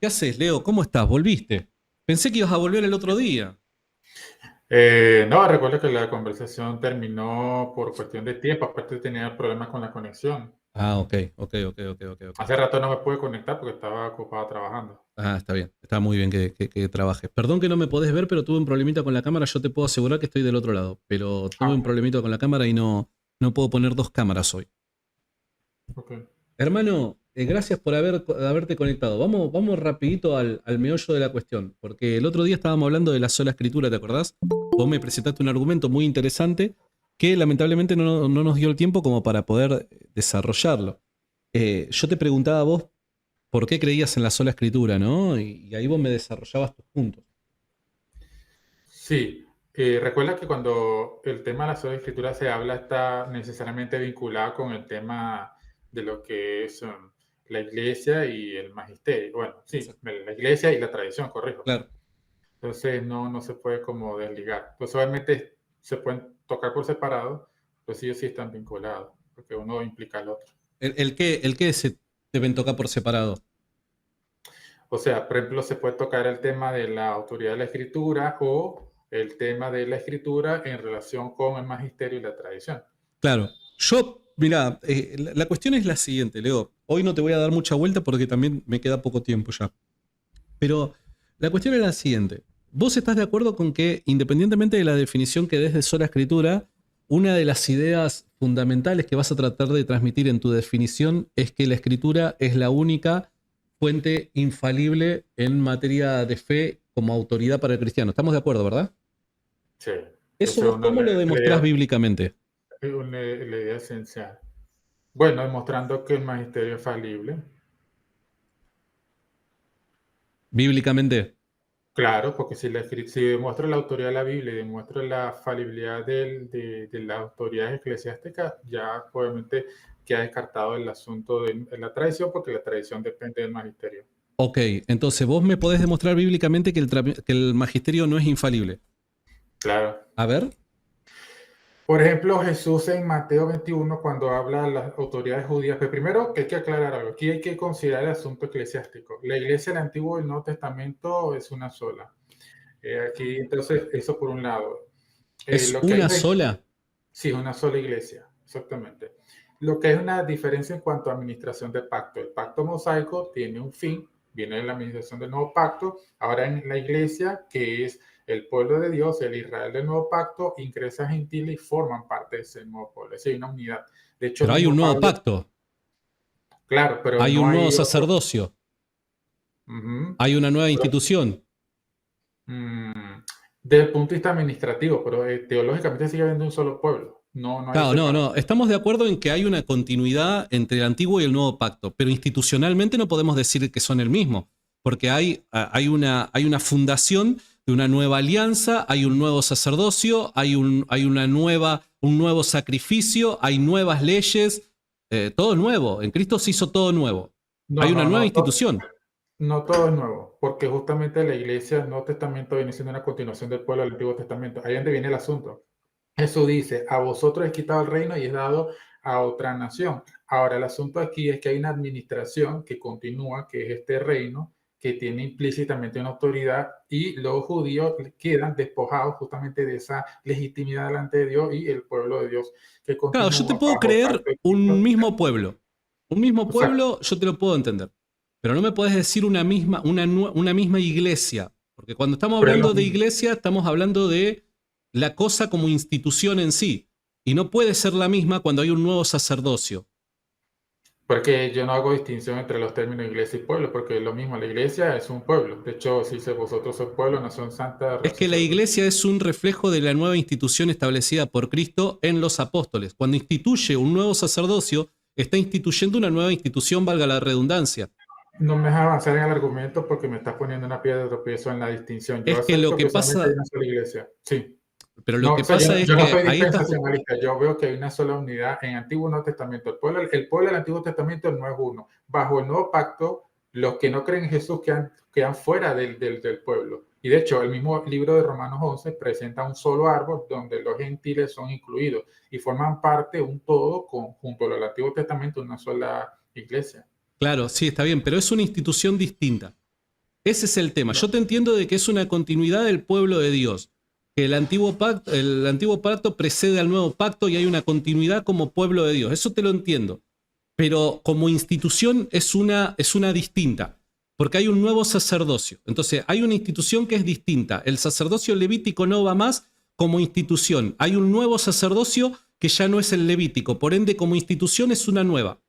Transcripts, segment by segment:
¿Qué haces, Leo? ¿Cómo estás? ¿Volviste? Pensé que ibas a volver el otro día. No, recuerdo que la conversación terminó por cuestión de tiempo, aparte tenía problemas con la conexión. Ah, ok, ok, ok, ok, ok, ok. Hace rato no me pude conectar porque estaba ocupado trabajando. Ah, está bien. Está muy bien que trabajes. Perdón que no me podés ver, pero tuve un problemita con la cámara. Yo te puedo asegurar que estoy del otro lado. Pero tuve Ah, un ok, problemita con la cámara y no puedo poner dos cámaras hoy. ok. Hermano, gracias por haberte conectado. Vamos rapidito al meollo de la cuestión. Porque el otro día estábamos hablando de la sola escritura, ¿te acordás? Vos me presentaste un argumento muy interesante que lamentablemente no nos dio el tiempo como para poder desarrollarlo. Yo te preguntaba a vos por qué creías en la sola escritura, ¿no? Y ahí vos me desarrollabas tus puntos. Sí, recuerda que cuando el tema de la sola escritura se habla está necesariamente vinculado con el tema de lo que es la iglesia y el magisterio. Bueno, sí, Exacto. la iglesia y la tradición, corrijo. Claro. Entonces no se puede como desligar. Pues obviamente se pueden tocar por separado, pero sí o sí están vinculados, porque uno implica al otro. ¿El qué se deben tocar por separado? O sea, por ejemplo, se puede tocar el tema de la autoridad de la escritura o el tema de la escritura en relación con el magisterio y la tradición. Claro. Mirá, la cuestión es la siguiente, Leo. Hoy no te voy a dar mucha vuelta porque también me queda poco tiempo ya. Pero la cuestión es la siguiente. ¿Vos estás de acuerdo con que, independientemente de la definición que des de sola escritura, una de las ideas fundamentales que vas a tratar de transmitir en tu definición es que la escritura es la única fuente infalible en materia de fe como autoridad para el cristiano? ¿Estamos de acuerdo, verdad? Sí, ¿Eso esa es vos cómo lo demostrás bíblicamente? la idea esencial. Bueno, demostrando que el magisterio es falible. Bíblicamente. Claro, porque si demuestra la autoridad de la Biblia y demuestra la falibilidad de las autoridades eclesiásticas, ya obviamente queda descartado el asunto de la tradición, porque la tradición depende del magisterio. Ok, entonces vos me podés demostrar bíblicamente que que el magisterio no es infalible. Claro. A ver. Por ejemplo, Jesús en Mateo 21, cuando habla a las autoridades judías, pues primero que hay que aclarar algo, aquí hay que considerar el asunto eclesiástico. La iglesia del Antiguo y el Nuevo Testamento es una sola. Aquí, entonces, eso por un lado. ¿Es Lo que hay una una, sola? sí, una sola iglesia, exactamente. Lo que hay una diferencia en cuanto a administración de pacto. El pacto mosaico tiene un fin, viene de la administración del nuevo pacto. Ahora en la iglesia, que es el pueblo de Dios, el Israel del nuevo pacto, ingresa gentiles y forman parte de ese nuevo pueblo. Es decir, hay una unidad. De hecho, el Pero hay un mismo nuevo Pablo, pacto, claro, pero hay no un nuevo hay otro. sacerdocio, Ujú. hay una nueva Pero, institución. desde el punto de vista administrativo, pero teológicamente sigue habiendo un solo pueblo. No hay Claro, no. separación. Estamos de acuerdo en que hay una continuidad entre el antiguo y el nuevo pacto, pero institucionalmente no podemos decir que son el mismo, porque hay una fundación de una nueva alianza, hay un nuevo sacerdocio, hay un nuevo sacrificio, hay nuevas leyes, todo es nuevo. En Cristo se hizo todo nuevo. No, Hay una no, nueva no. institución. No todo es nuevo, porque justamente la iglesia del Nuevo Testamento viene siendo una continuación del pueblo del Antiguo Testamento. Ahí es donde viene el asunto. Jesús dice, a vosotros es quitado el reino y es dado a otra nación. Ahora, el asunto aquí es que hay una administración que continúa, que es este reino, que tiene implícitamente una autoridad y los judíos quedan despojados justamente de esa legitimidad delante de Dios y el pueblo de Dios que Claro, yo te continúa puedo bajo el creer pacto de un Cristo. mismo pueblo. Un mismo Exacto. pueblo yo te lo puedo entender. Pero no me puedes decir una misma iglesia. Porque cuando estamos Pero es lo hablando de mismo. iglesia, estamos hablando de la cosa como institución en sí. Y no puede ser la misma cuando hay un nuevo sacerdocio. Porque yo no hago distinción entre los términos iglesia y pueblo, porque es lo mismo, la iglesia es un pueblo. De hecho, si dice vosotros sois pueblo, nación santa, Es real que la sacerdote. iglesia es un reflejo de la nueva institución establecida por Cristo en los apóstoles. Cuando instituye un nuevo sacerdocio, está instituyendo una nueva institución, valga la redundancia. No me deja avanzar en el argumento porque me está poniendo una piedra de tropiezo en la distinción. Yo Es que lo acepto que que solamente hay pasa, una sola iglesia. Sí. pero lo No, que o sea, pasa es yo no que soy ahí estás. dispensacionalista. Yo veo que hay una sola unidad en Antiguo y Nuevo Testamento. El pueblo del Antiguo Testamento no es uno. Bajo el nuevo pacto, los que no creen en Jesús quedan fuera del pueblo. Y de hecho, el mismo libro de Romanos 11 presenta un solo árbol donde los gentiles son incluidos y forman parte, un todo, junto al Antiguo Testamento, una sola iglesia. Claro, sí, está bien, pero es una institución distinta. Ese es el tema. No, Yo te entiendo de que es una continuidad del pueblo de Dios, que el antiguo pacto precede al nuevo pacto y hay una continuidad como pueblo de Dios. Eso te lo entiendo. Pero como institución es una distinta, porque hay un nuevo sacerdocio. Entonces, hay una institución que es distinta. El sacerdocio levítico no va más como institución. Hay un nuevo sacerdocio que ya no es el levítico. Por ende, como institución es una nueva.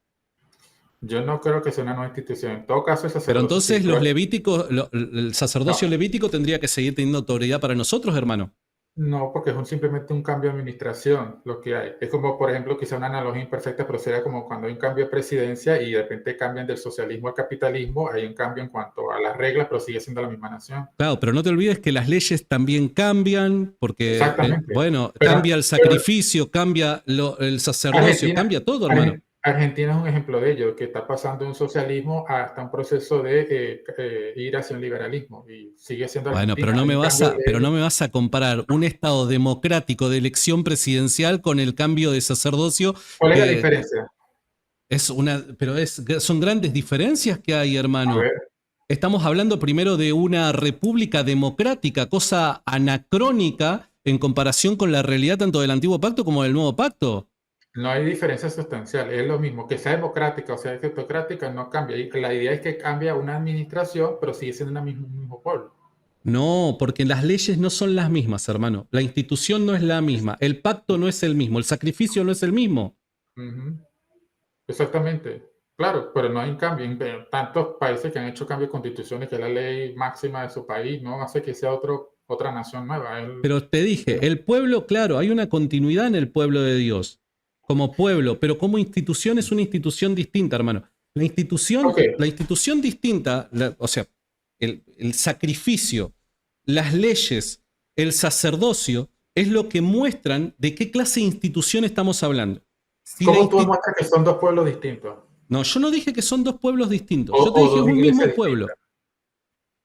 yo no creo que sea una nueva institución. En todo caso, el Pero sacerdocio sí. entonces los levíticos, el sacerdocio No, levítico tendría que seguir teniendo autoridad para nosotros, hermano. no, porque es simplemente un cambio de administración lo que hay. Es como, por ejemplo, quizá una analogía imperfecta, pero sería como cuando hay un cambio de presidencia y de repente cambian del socialismo al capitalismo, hay un cambio en cuanto a las reglas, pero sigue siendo la misma nación. Claro, pero no te olvides que las leyes también cambian, porque, Exactamente. bueno, cambia Pero, el pero sacrificio, cambia el sacerdocio, Argentina, cambia todo, hermano. Argentina es un ejemplo de ello, que está pasando de un socialismo hasta un proceso de ir hacia un liberalismo y sigue siendo Bueno, Argentina. Hay un cambio pero no de... me vas a comparar un Estado democrático de elección presidencial con el cambio de sacerdocio, ¿Cuál es la que diferencia? son grandes diferencias que hay, A hermano. ver, Estamos hablando primero de una república democrática, cosa anacrónica en comparación con la realidad tanto del antiguo pacto como del nuevo pacto. no hay diferencia sustancial, es lo mismo, que sea democrática o sea autocrática no cambia. Y la idea es que cambia una administración, pero sigue siendo un mismo pueblo. No, porque las leyes no son las mismas, hermano. La institución no es la misma, el pacto no es el mismo, el sacrificio no es el mismo. Ujú, exactamente. Claro, pero no hay un cambio. En tantos países que han hecho cambios de constituciones, que es la ley máxima de su país, no hace que sea otra nación nueva. Pero te dije, el pueblo, claro, hay una continuidad en el pueblo de Dios, como pueblo, pero como institución es una institución distinta, hermano. Ok, La institución distinta, o sea, el sacrificio, las leyes, el sacerdocio, es lo que muestran de qué clase de institución estamos hablando. Si la ¿cómo tú insti- demuestras que son dos pueblos distintos? no, yo no dije que son dos pueblos distintos, O, yo te o dije es dos un iglesias mismo distintas. pueblo,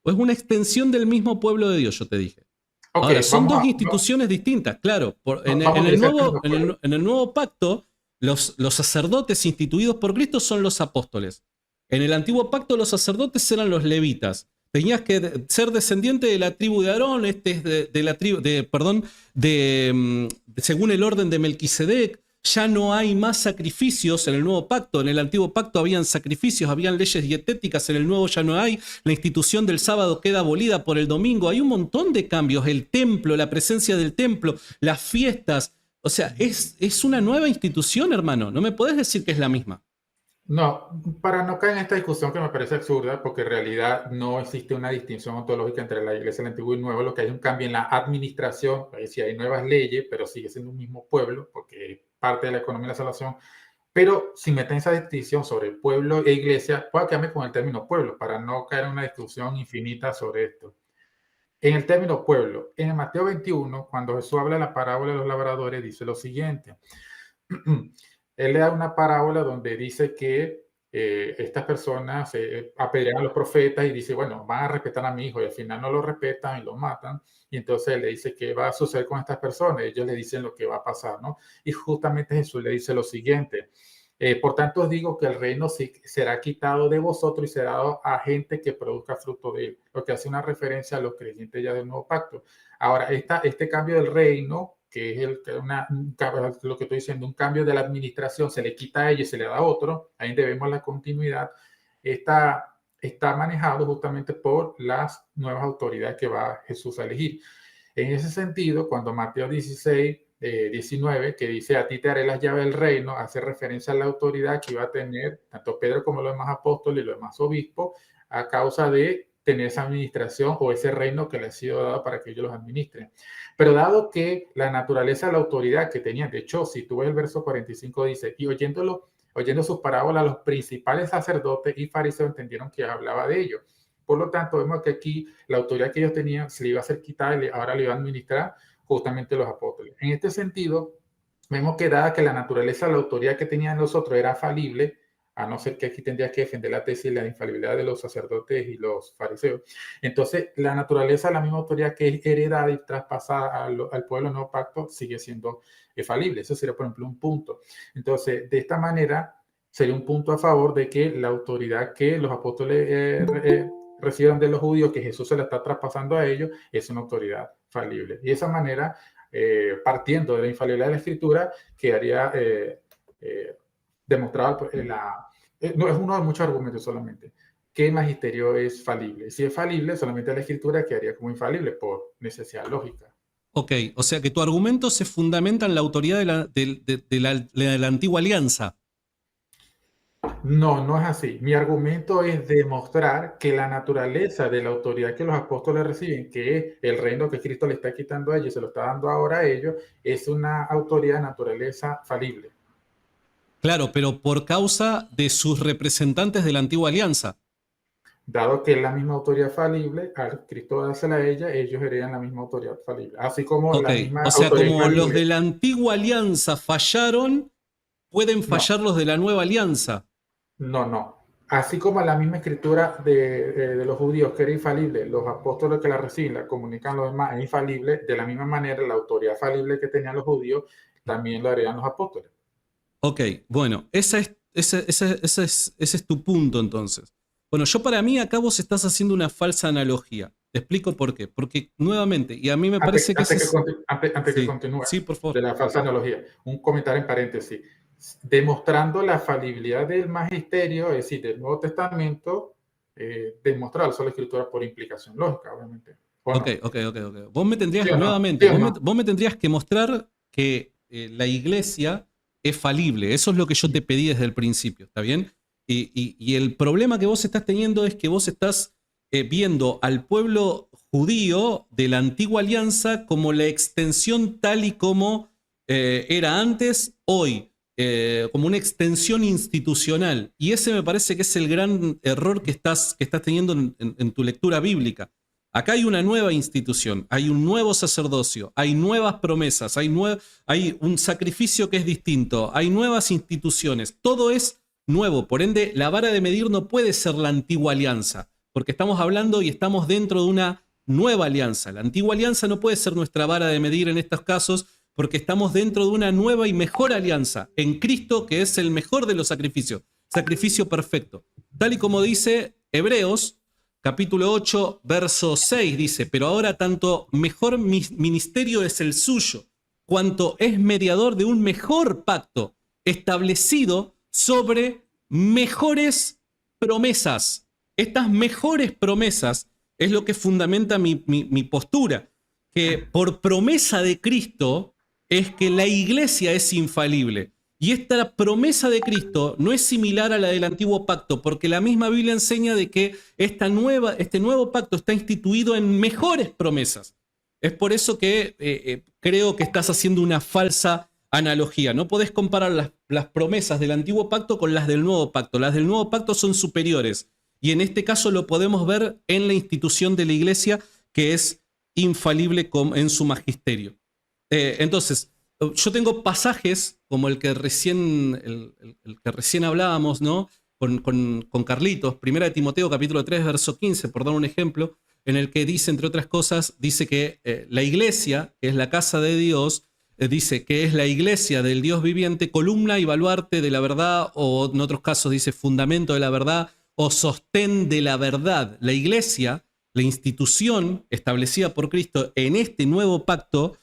o es una extensión del mismo pueblo de Dios, yo te dije. Ok, Ahora, son dos instituciones distintas, claro. vamos a iniciar con los pueblos. En el nuevo pacto, los sacerdotes instituidos por Cristo son los apóstoles. En el antiguo pacto, los sacerdotes eran los levitas. Tenías que ser descendiente de la tribu de Aarón, este es de la tribu, perdón, según el orden de Melquisedec. Ya no hay más sacrificios en el nuevo pacto. En el antiguo pacto habían sacrificios, habían leyes dietéticas, en el nuevo ya no hay. La institución del sábado queda abolida por el domingo. Hay un montón de cambios. El templo, la presencia del templo, las fiestas. O sea, es una nueva institución, hermano. No me podés decir que es la misma. No, para no caer en esta discusión que me parece absurda, porque en realidad no existe una distinción ontológica entre la iglesia del antiguo y el nuevo, lo que hay un cambio en la administración, es decir, hay nuevas leyes, pero sigue siendo un mismo pueblo, porque es parte de la economía de la salvación. Pero si meten esa distinción sobre pueblo e iglesia, puedo quedarme con el término pueblo, para no caer en una discusión infinita sobre esto. En el término pueblo, en el Mateo 21, cuando Jesús habla de la parábola de los labradores, dice lo siguiente. Él le da una parábola donde dice que estas personas apedrean a los profetas y dice, bueno, van a respetar a mi hijo y al final no lo respetan y lo matan. Y entonces él le dice qué va a suceder con estas personas. Ellos le dicen lo que va a pasar, ¿no? Y justamente Jesús le dice lo siguiente. Por tanto os digo que el reino será quitado de vosotros y será dado a gente que produzca fruto de él, lo que hace una referencia a los creyentes ya del nuevo pacto. Ahora, este cambio del reino, que es lo que estoy diciendo, un cambio de la administración, se le quita a ella y se le da a otro, ahí debemos la continuidad, está manejado justamente por las nuevas autoridades que va Jesús a elegir. En ese sentido, cuando Mateo 16, 19, que dice, a ti te haré las llaves del reino, hace referencia a la autoridad que iba a tener tanto Pedro como los demás apóstoles y los demás obispos a causa de tener esa administración o ese reino que le ha sido dado para que ellos los administren. Pero dado que la naturaleza de la autoridad que tenían, de hecho, si tú ves el verso 45, dice, y oyendo sus parábolas, los principales sacerdotes y fariseos entendieron que hablaba de ellos. Por lo tanto, vemos que aquí la autoridad que ellos tenían se le iba a ser quitada y ahora le iba a administrar justamente los apóstoles. En este sentido, vemos que dada que la naturaleza de la autoridad que tenían nosotros era falible, a no ser que aquí tendría que defender la tesis de la infalibilidad de los sacerdotes y los fariseos. Entonces, la naturaleza de la misma autoridad que es heredada y traspasada al pueblo nuevo pacto sigue siendo falible. Eso sería, por ejemplo, un punto. Entonces, de esta manera, sería un punto a favor de que la autoridad que los apóstoles reciban de los judíos, que Jesús se la está traspasando a ellos, es una autoridad falible. Y de esa manera, partiendo de la infalibilidad de la Escritura, quedaría demostrado no es uno de muchos argumentos solamente, que el magisterio es falible. Si es falible, solamente la Escritura quedaría como infalible por necesidad lógica. Ok, o sea que tu argumento se fundamenta en la autoridad de la antigua alianza. No, no es así. Mi argumento es demostrar que la naturaleza de la autoridad que los apóstoles reciben, que es el reino que Cristo le está quitando a ellos y se lo está dando ahora a ellos, es una autoridad de naturaleza falible. Claro, pero por causa de sus representantes de la antigua alianza. Dado que es la misma autoridad falible, al Cristo dársela a ella, ellos heredan la misma autoridad falible. Así como Ok, la misma o sea, autoridad como los infalible. de la antigua alianza fallaron, pueden No, fallar los de la nueva alianza. no, no. Así como la misma escritura de los judíos que era infalible, los apóstoles que la reciben, la comunican a los demás, es infalible, de la misma manera la autoridad falible que tenían los judíos, también lo heredan los apóstoles. Ok, bueno, ese es tu punto entonces. Bueno, yo para mí acá vos estás haciendo una falsa analogía. Te explico por qué. Porque nuevamente, y a mí me Antes, parece que ese antes, que, es... antes que Sí, continúe sí, por de favor. la falsa analogía, un comentario en paréntesis. Demostrando la falibilidad del magisterio, es decir, del Nuevo Testamento, demostrado solo escritura por implicación lógica, obviamente. ¿O Ok, no? ok. Vos me ¿Sí tendrías, o no? nuevamente, ¿Sí o vos no? me tendrías que mostrar que la iglesia es falible. Eso es lo que yo te pedí desde el principio, ¿está bien? Y el problema que vos estás teniendo es que vos estás viendo al pueblo judío de la antigua alianza como la extensión tal y como era antes, hoy, como una extensión institucional. Y ese me parece que es el gran error que estás teniendo en tu lectura bíblica. Acá hay una nueva institución, hay un nuevo sacerdocio, hay nuevas promesas, hay un sacrificio que es distinto, hay nuevas instituciones, todo es nuevo. Por ende, la vara de medir no puede ser la antigua alianza, porque estamos hablando y estamos dentro de una nueva alianza. La antigua alianza no puede ser nuestra vara de medir en estos casos, porque estamos dentro de una nueva y mejor alianza en Cristo, que es el mejor de los sacrificios, sacrificio perfecto. Tal y como dice Hebreos, capítulo 8, verso 6, dice, pero ahora tanto mejor ministerio es el suyo, cuanto es mediador de un mejor pacto establecido sobre mejores promesas. Estas mejores promesas es lo que fundamenta mi postura, que por promesa de Cristo es que la iglesia es infalible. Y esta promesa de Cristo no es similar a la del antiguo pacto, porque la misma Biblia enseña de que este nuevo pacto está instituido en mejores promesas. Es por eso que creo que estás haciendo una falsa analogía. No podés comparar las promesas del antiguo pacto con las del nuevo pacto. Las del nuevo pacto son superiores. Y en este caso lo podemos ver en la institución de la iglesia, que es infalible en su magisterio. Entonces, yo tengo pasajes como el que recién hablábamos, ¿no? Con Carlitos, 1 de Timoteo capítulo 3, verso 15, por dar un ejemplo, en el que dice, entre otras cosas, dice que la iglesia, que es la casa de Dios, dice que es la iglesia del Dios viviente, columna y baluarte de la verdad, o en otros casos dice fundamento de la verdad, o sostén de la verdad. La iglesia, la institución establecida por Cristo en este nuevo pacto,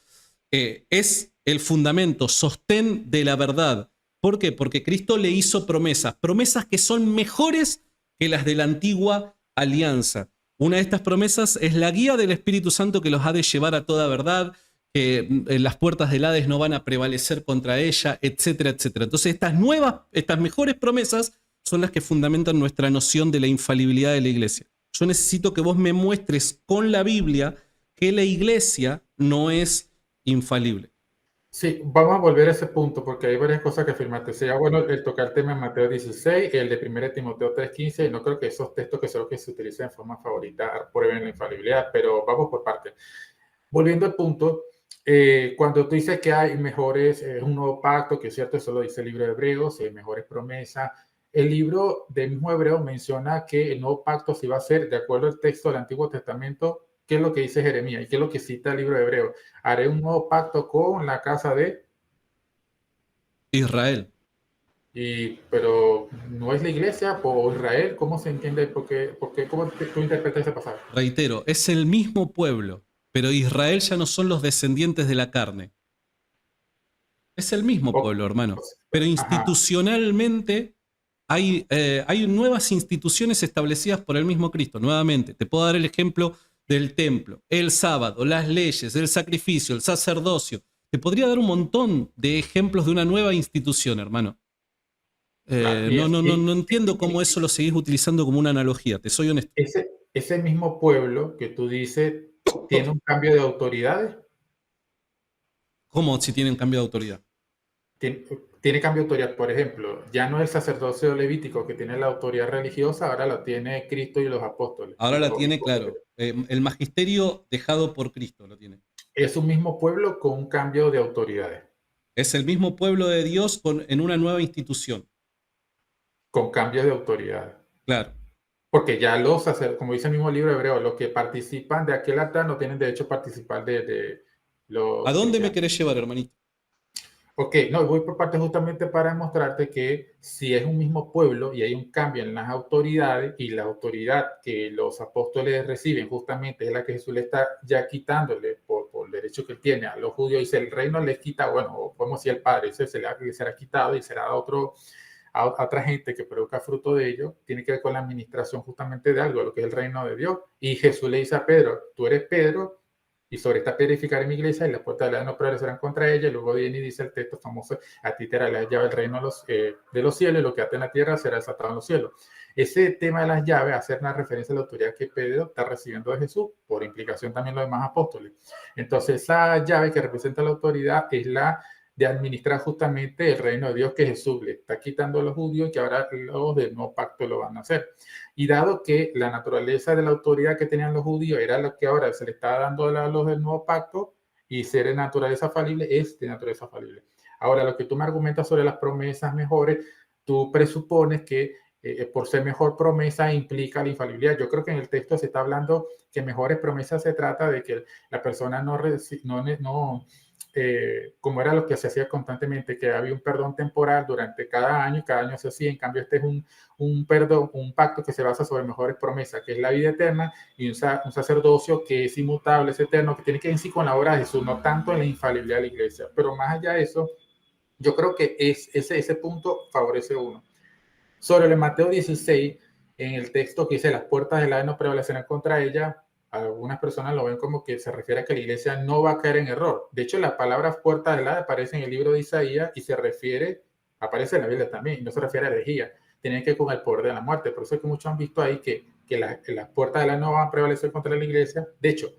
es el fundamento, sostén de la verdad. ¿Por qué? Porque Cristo le hizo promesas que son mejores que las de la antigua alianza. Una de estas promesas es la guía del Espíritu Santo que los ha de llevar a toda verdad, que las puertas del Hades no van a prevalecer contra ella, etcétera, etcétera. Entonces estas mejores promesas son las que fundamentan nuestra noción de la infalibilidad de la iglesia. Yo necesito que vos me muestres con la Biblia que la iglesia no es infalible. Sí, vamos a volver a ese punto porque hay varias cosas que afirmaste. Sería bueno el tocar el tema en Mateo 16, el de 1 Timoteo 3:15, y no creo que esos textos que son los que se utilizan en forma favorita prueben la infalibilidad, pero vamos por partes. Volviendo al punto, cuando tú dices que hay mejores, un nuevo pacto, que es cierto, eso lo dice el libro de Hebreos, mejores promesas, el libro del mismo Hebreo menciona que el nuevo pacto se va a hacer de acuerdo al texto del Antiguo Testamento. ¿Qué es lo que dice Jeremías y qué es lo que cita el libro de Hebreo? Haré un nuevo pacto con la casa de Israel. Pero no es la iglesia o Israel, ¿cómo se entiende? ¿Cómo tú interpretas ese pasaje? Reitero, es el mismo pueblo, pero Israel ya no son los descendientes de la carne. Es el mismo O- pueblo, hermano. o- Pero ajá, institucionalmente hay nuevas instituciones establecidas por el mismo Cristo. Nuevamente, te puedo dar el ejemplo del templo, el sábado, las leyes, el sacrificio, el sacerdocio. Te podría dar un montón de ejemplos de una nueva institución, hermano. claro. No entiendo cómo eso lo seguís utilizando como una analogía, te soy honesto. Ese mismo pueblo que tú dices tiene un cambio de autoridades. ¿Cómo si tienen cambio de autoridad? Tiene, tiene cambio de autoridad. Por ejemplo, ya no es el sacerdocio levítico que tiene la autoridad religiosa, ahora la tiene Cristo y los apóstoles. Ahora la tiene, claro. El magisterio dejado por Cristo lo tiene. Es un mismo pueblo con un cambio de autoridades, Es el mismo pueblo de Dios en una nueva institución. con cambios de autoridades. Claro. Porque ya como dice el mismo libro hebreo, los que participan de aquel altar no tienen derecho a participar de ¿A los dónde me cristianos. querés llevar, hermanito? Ok, no, voy por parte justamente para demostrarte que si es un mismo pueblo y hay un cambio en las autoridades y la autoridad que los apóstoles reciben justamente es la que Jesús le está ya quitándole por el derecho que él tiene a los judíos, dice el reino les quita, bueno, podemos decir el Padre, ese le será quitado y será a otra gente que produzca fruto de ello, tiene que ver con la administración justamente de algo, lo que es el reino de Dios. Y Jesús le dice a Pedro, tú eres Pedro, y sobre esta piedra edificaré mi iglesia y las puertas de la no prevalecerán contra ella. Y luego viene y dice el texto famoso, a ti te dará la llave del reino de los cielos y lo que ate en la tierra será desatado en los cielos. Ese tema de las llaves hace una referencia a la autoridad que Pedro está recibiendo de Jesús, por implicación también los demás apóstoles. Entonces esa llave que representa la autoridad es la de administrar justamente el reino de Dios que Jesús le está quitando a los judíos y que ahora los del nuevo pacto lo van a hacer. Y dado que la naturaleza de la autoridad que tenían los judíos era lo que ahora se le está dando a los del nuevo pacto y ser de naturaleza falible es de naturaleza falible. Ahora, lo que tú me argumentas sobre las promesas mejores, tú presupones que por ser mejor promesa implica la infalibilidad. Yo creo que en el texto se está hablando que mejores promesas se trata de que la persona como era lo que se hacía constantemente, que había un perdón temporal durante cada año y cada año se hacía. En cambio, este es un perdón, un pacto que se basa sobre mejores promesas, que es la vida eterna y un sacerdocio que es inmutable, es eterno, que tiene que ver en sí con la obra de Jesús, no tanto en la infalibilidad de la iglesia. Pero más allá de eso, yo creo que ese punto favorece uno. Sobre el Mateo 16, en el texto que dice las puertas del Hades no prevalecerán contra ella, algunas personas lo ven como que se refiere a que la iglesia no va a caer en error. De hecho, la palabra puertas del Hades aparece en el libro de Isaías y aparece en la Biblia también, y no se refiere a herejía, tiene que ver con el poder de la muerte. Por eso es que muchos han visto ahí que las puertas del Hades no van a prevalecer contra la iglesia. De hecho,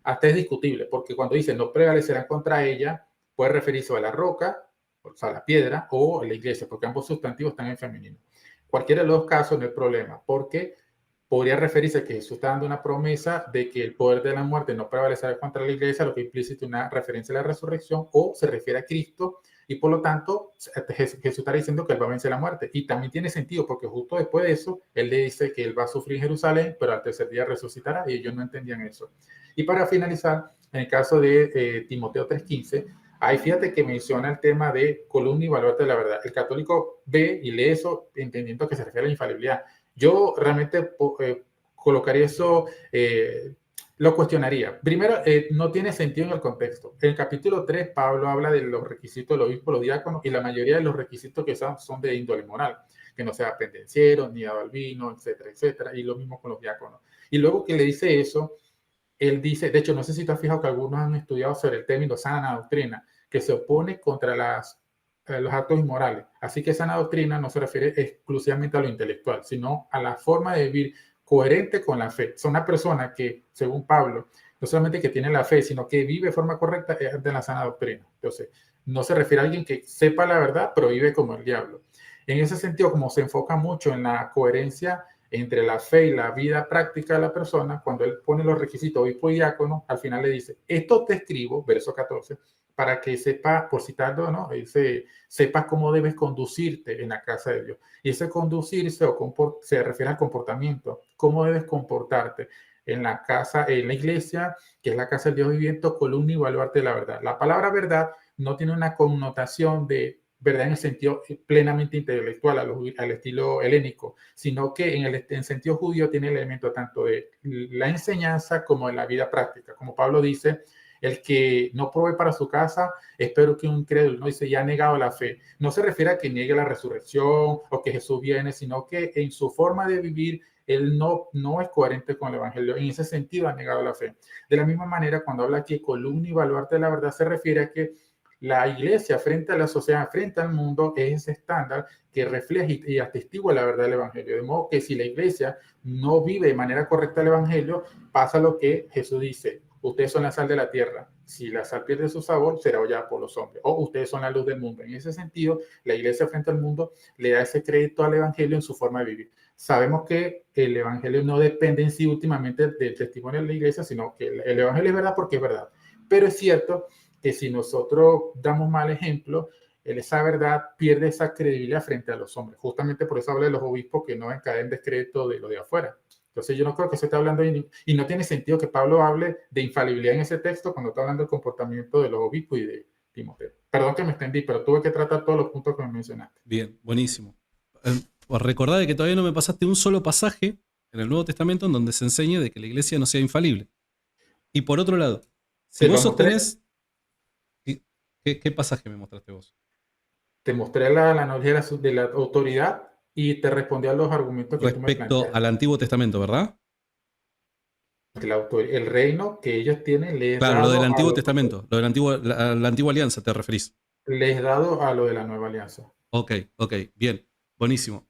hasta es discutible, porque cuando dice no prevalecerán contra ella, puede referirse a la roca, o sea, a la piedra, o a la iglesia, porque ambos sustantivos están en femenino. Cualquiera de los casos no hay problema, porque podría referirse a que Jesús está dando una promesa de que el poder de la muerte no prevalecerá contra la iglesia, lo que implica una referencia a la resurrección, o se refiere a Cristo, y por lo tanto Jesús está diciendo que él va a vencer la muerte. Y también tiene sentido, porque justo después de eso, él le dice que él va a sufrir en Jerusalén, pero al tercer día resucitará, y ellos no entendían eso. Y para finalizar, en el caso de Timoteo 3:15, ahí fíjate que menciona el tema de columna y baluarte de la verdad. El católico ve y lee eso entendiendo que se refiere a la infalibilidad. Yo realmente colocaría eso, lo cuestionaría. Primero, no tiene sentido en el contexto. En el capítulo 3, Pablo habla de los requisitos del obispo, los diáconos, y la mayoría de los requisitos que son de índole moral, que no sea pendenciero, ni dado al vino, etcétera, etcétera, y lo mismo con los diáconos. Y luego que le dice eso, él dice, de hecho, no sé si te has fijado que algunos han estudiado sobre el término sana doctrina, que se opone contra los actos inmorales. Así que sana doctrina no se refiere exclusivamente a lo intelectual, sino a la forma de vivir coherente con la fe. Es una persona que, según Pablo, no solamente que tiene la fe, sino que vive de forma correcta de la sana doctrina. Entonces, no se refiere a alguien que sepa la verdad, pero vive como el diablo. En ese sentido, como se enfoca mucho en la coherencia entre la fe y la vida práctica de la persona, cuando él pone los requisitos obispo y diácono, al final le dice, esto te escribo, verso 14, para que sepas, por citarlo, ¿no? Sepas cómo debes conducirte en la casa de Dios. Y ese conducirse se refiere al comportamiento, cómo debes comportarte en la casa, en la iglesia, que es la casa del Dios viviente, columna y baluarte de la verdad. La palabra verdad no tiene una connotación de verdad en el sentido plenamente intelectual, al estilo helénico, sino que en sentido judío tiene el elemento tanto de la enseñanza como de la vida práctica. Como Pablo dice, el que no provee para su casa, espero que un incrédulo, no dice, ya ha negado la fe. No se refiere a que niegue la resurrección o que Jesús viene, sino que en su forma de vivir, él no es coherente con el Evangelio. En ese sentido ha negado la fe. De la misma manera, cuando habla aquí columna y baluarte de la verdad, se refiere a que la iglesia frente a la sociedad, frente al mundo, es ese estándar que refleja y atestigua la verdad del Evangelio. De modo que si la iglesia no vive de manera correcta el Evangelio, pasa lo que Jesús dice: ustedes son la sal de la tierra. Si la sal pierde su sabor, será hollada por los hombres. O ustedes son la luz del mundo. En ese sentido, la iglesia frente al mundo le da ese crédito al Evangelio en su forma de vivir. Sabemos que el Evangelio no depende en sí últimamente del testimonio de la iglesia, sino que el Evangelio es verdad porque es verdad. Pero es cierto que si nosotros damos mal ejemplo, esa verdad pierde esa credibilidad frente a los hombres. Justamente por eso habla de los obispos que no caen en descrédito de lo de afuera. Entonces yo no creo que se esté hablando, y no tiene sentido que Pablo hable de infalibilidad en ese texto cuando está hablando del comportamiento de los obispos y de Timoteo. Perdón que me extendí, pero tuve que tratar todos los puntos que me mencionaste. Bien, buenísimo. Recordad que todavía no me pasaste un solo pasaje en el Nuevo Testamento en donde se enseñe de que la iglesia no sea infalible. Y por otro lado, si vos sostenés... ¿Qué pasaje me mostraste vos? Te mostré la analogía de la autoridad y te respondí a los argumentos que tú me planteaste. Respecto al Antiguo Testamento, ¿verdad? El reino que ellos tienen les claro, lo del Antiguo Testamento, lo de la antigua alianza te referís. Les dado a lo de la nueva alianza. Ok, bien, buenísimo.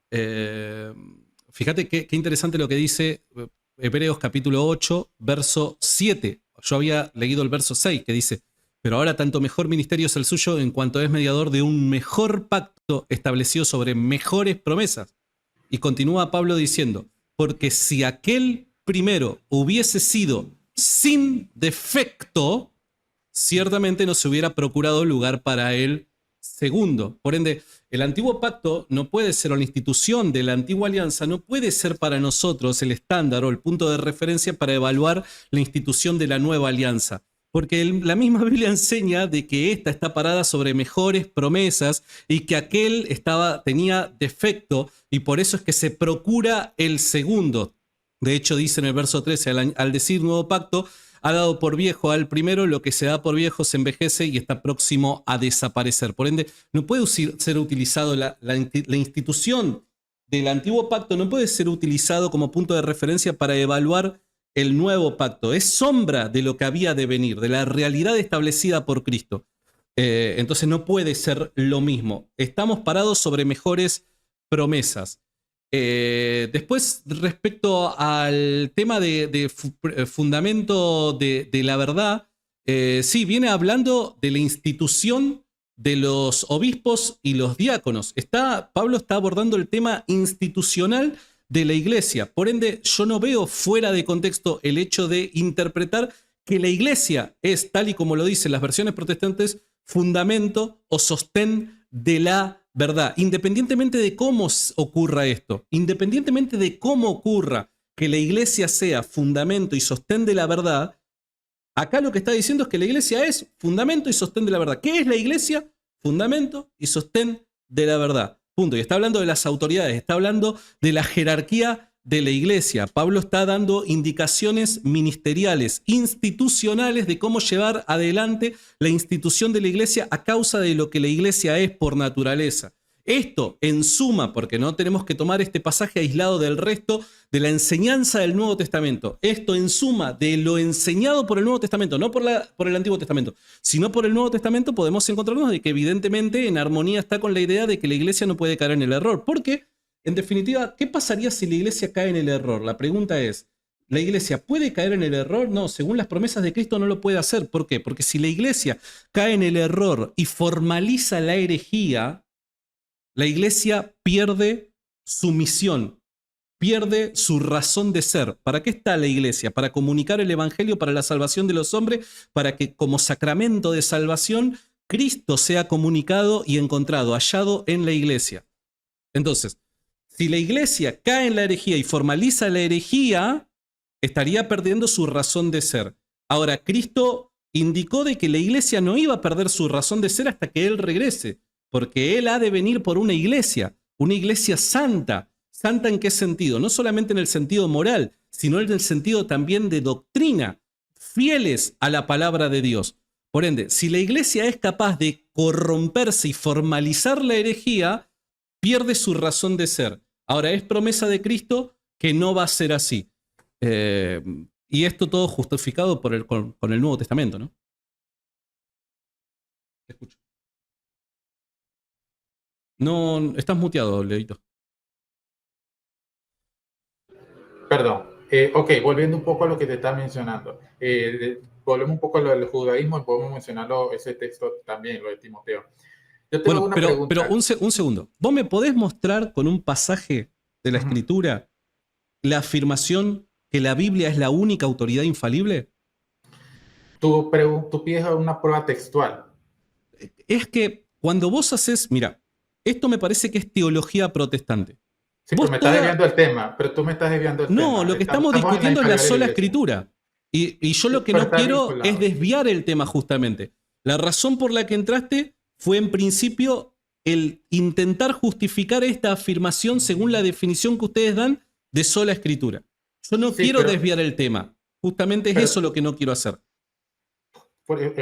Fíjate qué interesante lo que dice Hebreos capítulo 8, verso 7. Yo había leído el verso 6 que dice: pero ahora tanto mejor ministerio es el suyo en cuanto es mediador de un mejor pacto establecido sobre mejores promesas. Y continúa Pablo diciendo: porque si aquel primero hubiese sido sin defecto, ciertamente no se hubiera procurado lugar para el segundo. Por ende, el antiguo pacto no puede ser, o la institución de la antigua alianza no puede ser para nosotros el estándar o el punto de referencia para evaluar la institución de la nueva alianza. Porque la misma Biblia enseña de que esta está parada sobre mejores promesas y que aquel tenía defecto, y por eso es que se procura el segundo. De hecho, dice en el verso 13, al decir nuevo pacto, ha dado por viejo al primero, lo que se da por viejo se envejece y está próximo a desaparecer. Por ende, no puede ser utilizado la institución del antiguo pacto, no puede ser utilizado como punto de referencia para evaluar el nuevo pacto. Es sombra de lo que había de venir, de la realidad establecida por Cristo. Entonces no puede ser lo mismo. Estamos parados sobre mejores promesas. Después, respecto al tema de fundamento de la verdad, sí, viene hablando de la institución de los obispos y los diáconos. Pablo está abordando el tema institucional de la iglesia. Por ende, yo no veo fuera de contexto el hecho de interpretar que la iglesia es, tal y como lo dicen las versiones protestantes, fundamento o sostén de la verdad. Independientemente de cómo ocurra esto, independientemente de cómo ocurra que la iglesia sea fundamento y sostén de la verdad, acá lo que está diciendo es que la iglesia es fundamento y sostén de la verdad. ¿Qué es la iglesia? Fundamento y sostén de la verdad. Punto. Y está hablando de las autoridades, está hablando de la jerarquía de la iglesia. Pablo está dando indicaciones ministeriales, institucionales de cómo llevar adelante la institución de la iglesia a causa de lo que la iglesia es por naturaleza. Esto, en suma, porque no tenemos que tomar este pasaje aislado del resto de la enseñanza del Nuevo Testamento. Esto, en suma, de lo enseñado por el Nuevo Testamento, no por el Antiguo Testamento, sino por el Nuevo Testamento, podemos encontrarnos de que evidentemente en armonía está con la idea de que la iglesia no puede caer en el error. Porque, en definitiva, ¿qué pasaría si la iglesia cae en el error? La pregunta es, ¿la iglesia puede caer en el error? No, según las promesas de Cristo no lo puede hacer. ¿Por qué? Porque si la iglesia cae en el error y formaliza la herejía, la iglesia pierde su misión, pierde su razón de ser. ¿Para qué está la iglesia? Para comunicar el evangelio, para la salvación de los hombres, para que como sacramento de salvación Cristo sea comunicado y encontrado, hallado en la iglesia. Entonces, si la iglesia cae en la herejía y formaliza la herejía, estaría perdiendo su razón de ser. Ahora, Cristo indicó de que la iglesia no iba a perder su razón de ser hasta que Él regrese. porque Él ha de venir por una iglesia santa. ¿Santa en qué sentido? No solamente en el sentido moral, sino en el sentido también de doctrina, fieles a la palabra de Dios. Por ende, si la iglesia es capaz de corromperse y formalizar la herejía, pierde su razón de ser. Ahora, es promesa de Cristo que no va a ser así. Y esto todo justificado con el Nuevo Testamento, ¿no? Te escucho. No, estás muteado, Leito. Perdón. Ok, volviendo un poco a lo que te estaba mencionando. Volvemos un poco a lo del judaísmo y podemos mencionarlo, ese texto también, lo de Timoteo. Yo tengo una pregunta. Pero un segundo. ¿Vos me podés mostrar con un pasaje de la Escritura la afirmación que la Biblia es la única autoridad infalible? Tú pides una prueba textual. Es que cuando vos haces, mira, esto me parece que es teología protestante. Sí, pero me estás desviando el tema, pero tú me estás desviando el tema. No, lo que estamos discutiendo es la sola Escritura. Y yo lo que no quiero es desviar el tema justamente. La razón por la que entraste fue en principio el intentar justificar esta afirmación según la definición que ustedes dan de sola Escritura. Yo no quiero desviar el tema. Justamente es eso lo que no quiero hacer.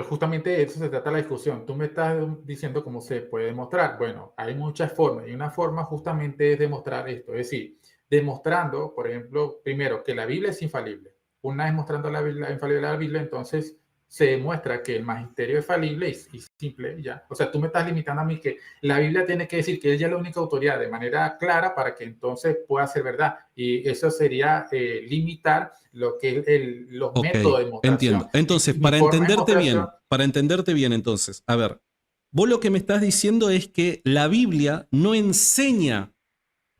Justamente de eso se trata la discusión. Tú me estás diciendo cómo se puede demostrar. Bueno, hay muchas formas y una forma justamente es demostrar esto. Es decir, demostrando, por ejemplo, primero que la Biblia es infalible. Una vez mostrando la infalibilidad de la Biblia, entonces se demuestra que el magisterio es falible y simple, ya. O sea, tú me estás limitando a mí que la Biblia tiene que decir que ella es la única autoridad de manera clara para que entonces pueda ser verdad. Y eso sería limitar lo que es los métodos de demostración. Entiendo. Entonces, para entenderte bien, entonces, a ver, vos lo que me estás diciendo es que la Biblia no enseña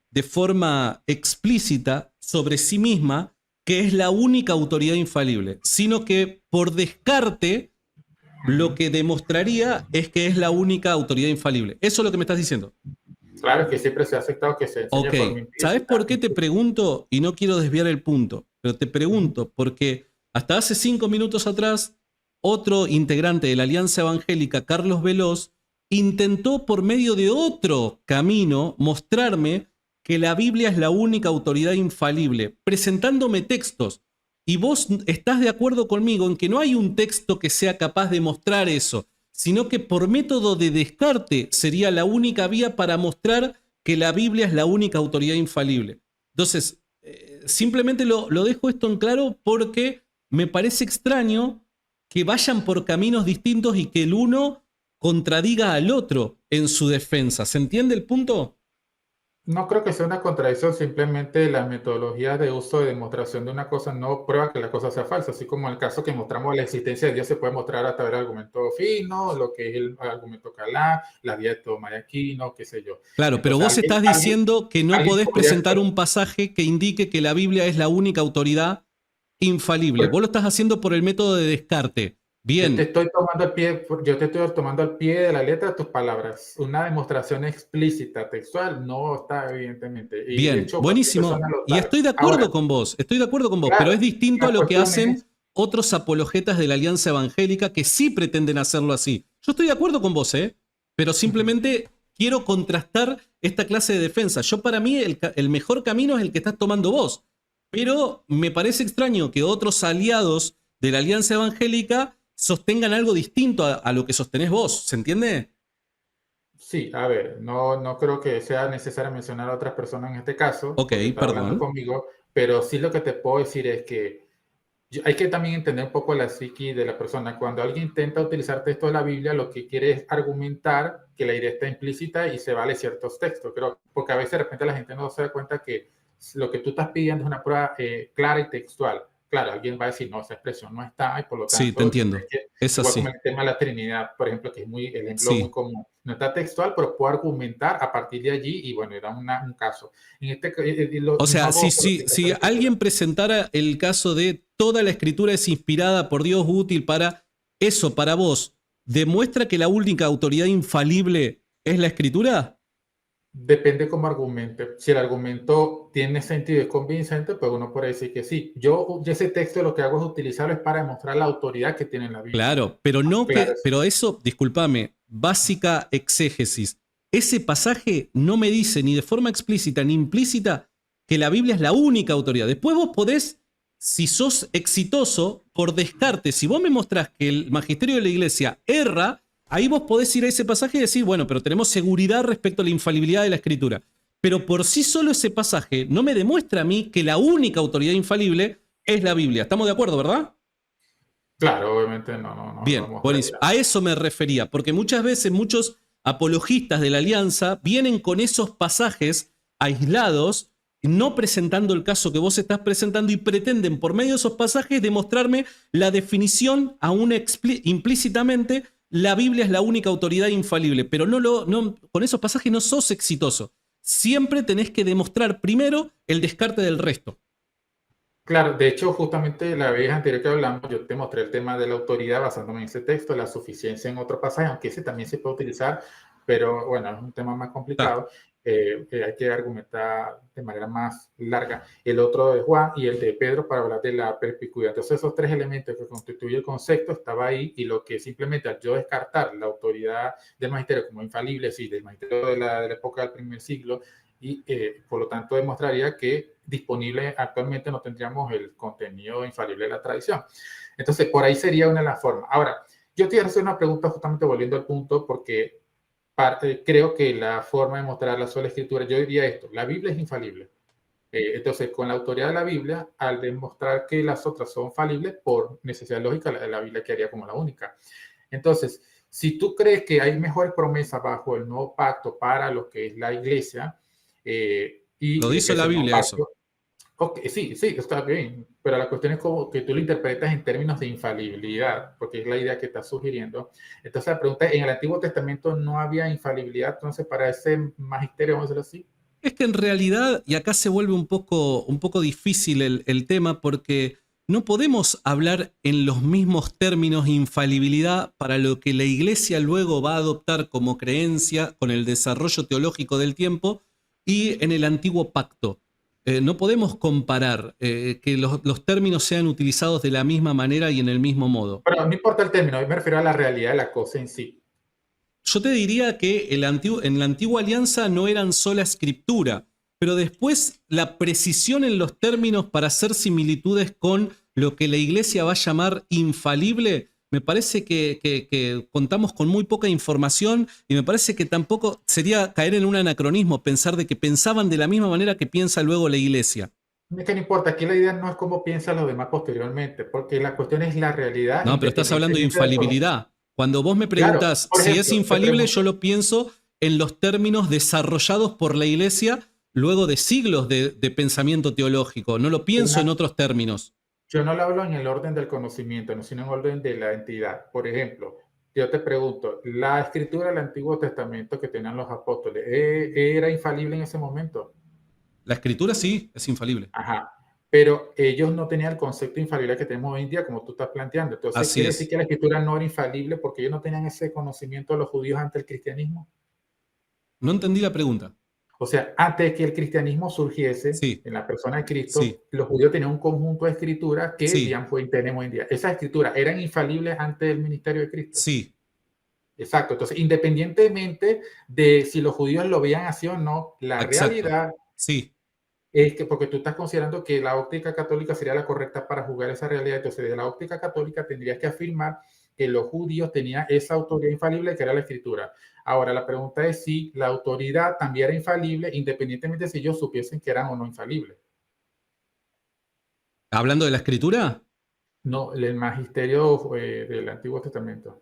de forma explícita sobre sí misma que es la única autoridad infalible, sino que por descarte lo que demostraría es que es la única autoridad infalible. Eso es lo que me estás diciendo. Claro, que siempre se ha aceptado que se enseña por mí. ¿Sabes por qué te pregunto? Y no quiero desviar el punto, pero te pregunto porque hasta hace 5 minutos atrás, otro integrante de la Alianza Evangélica, Carlos Veloz, intentó por medio de otro camino mostrarme que la Biblia es la única autoridad infalible, presentándome textos. Y vos estás de acuerdo conmigo en que no hay un texto que sea capaz de mostrar eso, sino que por método de descarte sería la única vía para mostrar que la Biblia es la única autoridad infalible. Entonces, simplemente lo dejo esto en claro porque me parece extraño que vayan por caminos distintos y que el uno contradiga al otro en su defensa. ¿Se entiende el punto? No creo que sea una contradicción, simplemente la metodología de uso de demostración de una cosa no prueba que la cosa sea falsa, así como en el caso que mostramos la existencia de Dios se puede mostrar a través del argumento fino, lo que es el argumento Calá, la vía de Tomás de Aquino, qué sé yo. Claro, pero vos estás diciendo que no podés presentar un pasaje que indique que la Biblia es la única autoridad infalible. Vos lo estás haciendo por el método de descarte. Bien. Yo te estoy tomando al pie de la letra tus palabras. Una demostración explícita, textual, no está evidentemente. Y bien, de hecho, buenísimo. Y estoy de acuerdo con vos, claro, pero es distinto a lo que hacen otros apologetas de la Alianza Evangélica que sí pretenden hacerlo así. Yo estoy de acuerdo con vos, pero simplemente quiero contrastar esta clase de defensa. Yo para mí el mejor camino es el que estás tomando vos, pero me parece extraño que otros aliados de la Alianza Evangélica sostengan algo distinto a lo que sostenés vos, ¿se entiende? Sí, a ver, no creo que sea necesario mencionar a otras personas en este caso. Ok, perdón. Conmigo, pero sí lo que te puedo decir es que hay que también entender un poco la psiqui de la persona. Cuando alguien intenta utilizar textos de la Biblia, lo que quiere es argumentar que la idea está implícita y se vale ciertos textos. Creo, porque a veces de repente la gente no se da cuenta que lo que tú estás pidiendo es una prueba clara y textual. Claro, alguien va a decir, no, esa expresión no está y por lo tanto... Sí, te entiendo. Es así. Como el tema de la Trinidad, por ejemplo, que es el ejemplo muy común. No está textual, pero puedo argumentar a partir de allí y bueno, era un caso. O sea, si alguien presentara el caso de toda la escritura es inspirada por Dios, útil para eso, para vos, ¿demuestra que la única autoridad infalible es la escritura? Depende cómo argumente. Si el argumento tiene sentido y es convincente, pues uno puede decir que sí. Yo ese texto lo que hago es utilizarlo es para demostrar la autoridad que tiene la Biblia. Claro, pero no Claro, que, pero eso, discúlpame, básica exégesis. Ese pasaje no me dice ni de forma explícita ni implícita que la Biblia es la única autoridad. Después vos podés, si sos exitoso, por descarte, si vos me mostrás que el magisterio de la iglesia erra, ahí vos podés ir a ese pasaje y decir, bueno, pero tenemos seguridad respecto a la infalibilidad de la escritura. Pero por sí solo ese pasaje no me demuestra a mí que la única autoridad infalible es la Biblia. ¿Estamos de acuerdo, verdad? claro, obviamente no Bien, buenísimo. mostraría. A eso me refería, porque muchas veces muchos apologistas de la alianza vienen con esos pasajes aislados, no presentando el caso que vos estás presentando y pretenden por medio de esos pasajes demostrarme la definición, aún implícitamente, la Biblia es la única autoridad infalible, pero con esos pasajes no sos exitoso. Siempre tenés que demostrar primero el descarte del resto. Claro, de hecho, justamente la vez anterior que hablamos, yo te mostré el tema de la autoridad basándome en ese texto, la suficiencia en otro pasaje, aunque ese también se puede utilizar, pero bueno, es un tema más Claro. complicado, que hay que argumentar de manera más larga. El otro de Juan y el de Pedro para hablar de la perspicuidad. Entonces, esos tres elementos que constituyen el concepto estaba ahí, y lo que simplemente al yo descartar la autoridad del magisterio como infalible, sí, del magisterio de la época del primer siglo, y por lo tanto demostraría que disponible actualmente no tendríamos el contenido infalible de la tradición. Entonces, por ahí sería una de las formas. Ahora, yo te voy a hacer una pregunta justamente volviendo al punto, porque creo que la forma de mostrar la sola escritura, yo diría esto, la Biblia es infalible. Entonces, con la autoridad de la Biblia, al demostrar que las otras son falibles, por necesidad lógica, la Biblia quedaría como la única. Entonces, si tú crees que hay mejores promesas bajo el nuevo pacto para lo que es la iglesia, Lo y dice la ese nuevo Biblia eso. pacto, okay, sí, sí, está bien, pero la cuestión es como que tú lo interpretas en términos de infalibilidad, porque es la idea que está sugiriendo. Entonces la pregunta es, ¿en el Antiguo Testamento no había infalibilidad entonces para ese magisterio, vamos a decirlo así? Es que en realidad, y acá se vuelve un poco difícil el tema, porque no podemos hablar en los mismos términos infalibilidad para lo que la iglesia luego va a adoptar como creencia con el desarrollo teológico del tiempo y en el antiguo pacto. No podemos comparar que los términos sean utilizados de la misma manera y en el mismo modo. Pero no importa el término, yo me refiero a la realidad de la cosa en sí. Yo te diría que en la antigua alianza no eran sola escritura, pero después la precisión en los términos para hacer similitudes con lo que la iglesia va a llamar infalible, me parece que contamos con muy poca información y me parece que tampoco sería caer en un anacronismo pensar de que pensaban de la misma manera que piensa luego la iglesia. Es que no importa, aquí la idea no es cómo piensan los demás posteriormente, porque la cuestión es la realidad No, pero estás hablando de independientemente del conocimiento. infalibilidad. Cuando vos me Claro, preguntás por si es ejemplo, te infalible, yo pregunto, lo pienso en los términos desarrollados por la iglesia luego de siglos de pensamiento teológico. No lo pienso en una, otros términos. yo no lo hablo en el orden del conocimiento, no, sino en el orden de la entidad. Por ejemplo, yo te pregunto, la escritura del Antiguo Testamento que tenían los apóstoles, ¿era infalible en ese momento? La escritura sí es infalible. Ajá. Pero ellos no tenían el concepto de infalibilidad que tenemos hoy en día, como tú estás planteando. Entonces, Así ¿quiere decir es. que la escritura no era infalible porque ellos no tenían ese conocimiento de los judíos ante el cristianismo? No entendí la pregunta. O sea, antes de que el cristianismo surgiese Sí, en la persona de Cristo, sí, los judíos tenían un conjunto de escrituras que, sí, digamos, tenemos hoy en día. Esas escrituras eran infalibles antes del ministerio de Cristo. sí. Exacto. Entonces, independientemente de si los judíos lo veían así o no, la Exacto. realidad Sí, es que, porque tú estás considerando que la óptica católica sería la correcta para juzgar esa realidad, entonces desde la óptica católica tendrías que afirmar que los judíos tenían esa autoridad infalible que era la escritura. Ahora, la pregunta es si la autoridad también era infalible, independientemente de si ellos supiesen que eran o no infalibles. hablando de la escritura. No, el magisterio del Antiguo Testamento.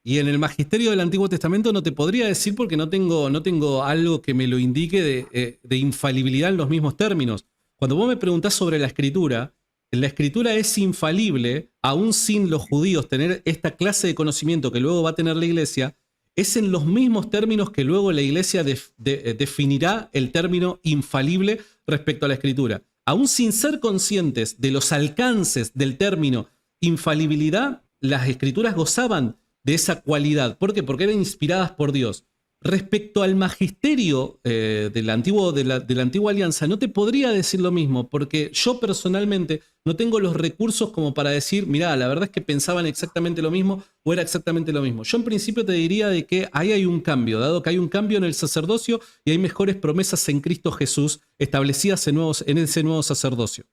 Y en el magisterio del Antiguo Testamento no te podría decir porque no tengo algo que me lo indique de infalibilidad en los mismos términos. Cuando vos me preguntás sobre la escritura es infalible, aún sin los judíos tener esta clase de conocimiento que luego va a tener la iglesia, es en los mismos términos que luego la iglesia definirá el término infalible respecto a la escritura. Aún sin ser conscientes de los alcances del término infalibilidad, las escrituras gozaban de esa cualidad. ¿Por qué? Porque eran inspiradas por Dios. Respecto al magisterio de la antigua alianza, no te podría decir lo mismo, porque yo personalmente no tengo los recursos como para decir, mirá, la verdad es que pensaban exactamente lo mismo o era exactamente lo mismo. Yo en principio te diría de que ahí hay un cambio, dado que hay un cambio en el sacerdocio y hay mejores promesas en Cristo Jesús establecidas en ese nuevo sacerdocio.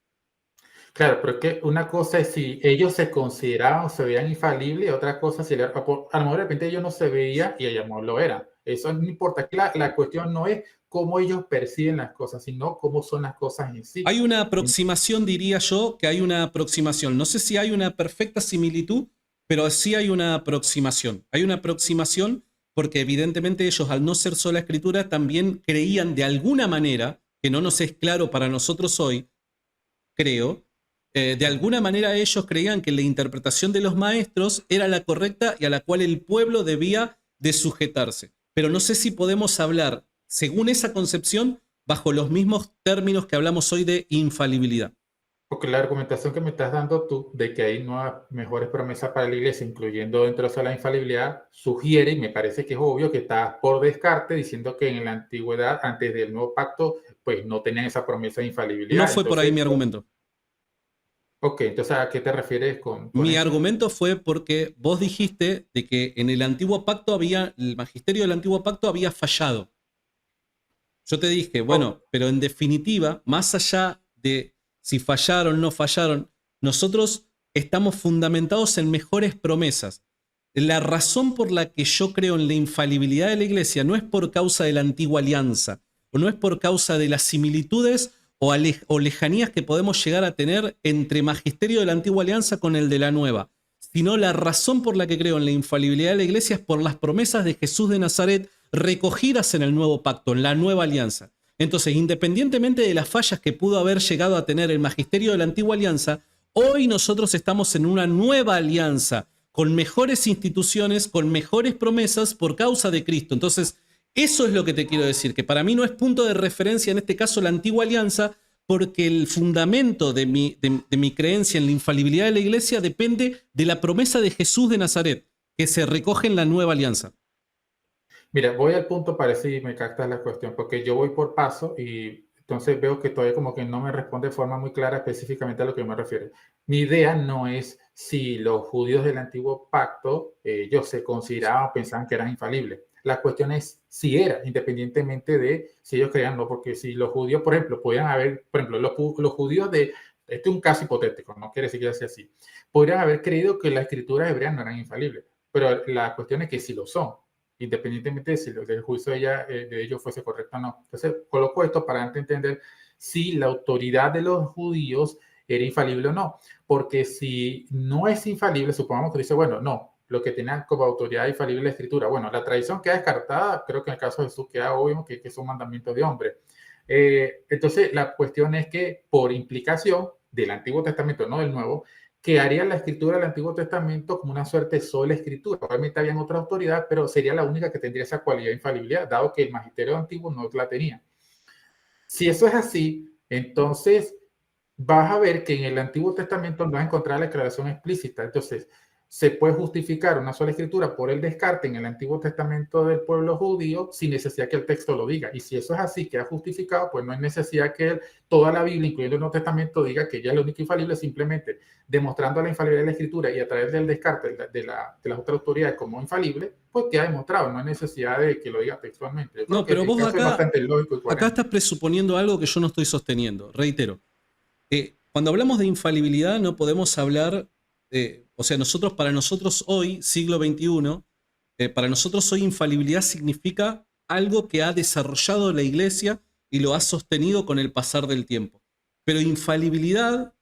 Claro, pero es que una cosa es si ellos se consideraban o se veían infalibles, y otra cosa si a lo mejor de repente ellos no se veían y ellos no lo eran. Eso no importa. Aquí la cuestión no es cómo ellos perciben las cosas, sino cómo son las cosas en sí. Hay una aproximación, diría yo, que hay una aproximación. No sé si hay una perfecta similitud, pero sí hay una aproximación. Hay una aproximación porque evidentemente ellos, al no ser sola escritura, también creían de alguna manera, que no nos es claro para nosotros hoy, creo, de alguna manera ellos creían que la interpretación de los maestros era la correcta y a la cual el pueblo debía de sujetarse. Pero no sé si podemos hablar, según esa concepción, bajo los mismos términos que hablamos hoy de infalibilidad. Porque la argumentación que me estás dando tú de que hay nuevas, mejores promesas para la iglesia, incluyendo dentro de eso la infalibilidad, sugiere, y me parece que es obvio, que estás por descarte diciendo que en la antigüedad, antes del nuevo pacto, pues no tenían esa promesa de No infalibilidad. fue por ahí mi argumento. Ok, entonces ¿a qué te refieres con Mi eso? argumento fue porque vos dijiste de que en el antiguo pacto el magisterio del antiguo pacto había fallado. Yo te dije, Oh, bueno, pero en definitiva, más allá de si fallaron o no fallaron, nosotros estamos fundamentados en mejores promesas. La razón por la que yo creo en la infalibilidad de la iglesia no es por causa de la antigua alianza, o no es por causa de las similitudes o lejanías que podemos llegar a tener entre magisterio de la antigua alianza con el de la nueva, sino la razón por la que creo en la infalibilidad de la iglesia es por las promesas de Jesús de Nazaret recogidas en el nuevo pacto, en la nueva alianza. Entonces, independientemente de las fallas que pudo haber llegado a tener el magisterio de la antigua alianza, hoy nosotros estamos en una nueva alianza, con mejores instituciones, con mejores promesas por causa de Cristo. Entonces, eso es lo que te quiero decir, que para mí no es punto de referencia en este caso la antigua alianza, porque el fundamento de mi creencia en la infalibilidad de la iglesia depende de la promesa de Jesús de Nazaret, que se recoge en la nueva alianza. mira, voy al punto para ver si me captas la cuestión, porque yo voy por paso y entonces veo que todavía como que no me responde de forma muy clara específicamente a lo que yo me refiero. Mi idea no es si los judíos del antiguo pacto, ellos se consideraban o pensaban que eran infalibles. La cuestión es si era, independientemente de si ellos creían o no, porque si los judíos, por ejemplo, podían haber, por ejemplo, los judíos de, este es un caso hipotético, no quiere decir que sea así, podrían haber creído que las escrituras hebreas no eran infalibles, pero la cuestión es que si lo son, independientemente de si el juicio de ellos fuese correcto o no. Entonces, coloco esto para entender si la autoridad de los judíos era infalible o no. Porque si no es infalible, supongamos que dice, bueno, no, lo que tenían como autoridad infalible la escritura. Bueno, la tradición queda descartada, creo que en el caso de Jesús queda obvio que es un mandamiento de hombre. Entonces, la cuestión es que por implicación del Antiguo Testamento, no del Nuevo, que haría la escritura del Antiguo Testamento como una suerte de sola escritura. Obviamente habían otra autoridad, pero sería la única que tendría esa cualidad de infalibilidad, dado que el magisterio antiguo no la tenía. Si eso es así, entonces vas a ver que en el Antiguo Testamento no vas a encontrar la declaración explícita. Entonces, se puede justificar una sola escritura por el descarte en el Antiguo Testamento del pueblo judío sin necesidad que el texto lo diga. Y si eso es así, que ha justificado, pues no hay necesidad que toda la Biblia, incluyendo el Nuevo Testamento, diga que ella es la única infalible, simplemente demostrando la infalibilidad de la escritura y a través del descarte de las otras autoridades como infalible, pues queda demostrado. No hay necesidad de que lo diga textualmente. Yo creo No, que pero el vos caso es bastante lógico y acá coherente. estás presuponiendo algo que yo no estoy sosteniendo. Reitero, cuando hablamos de infalibilidad no podemos hablar, o sea, para nosotros hoy, siglo XXI, para nosotros hoy infalibilidad significa algo que ha desarrollado la iglesia y lo ha sostenido con el pasar del tiempo. Pero infalibilidad,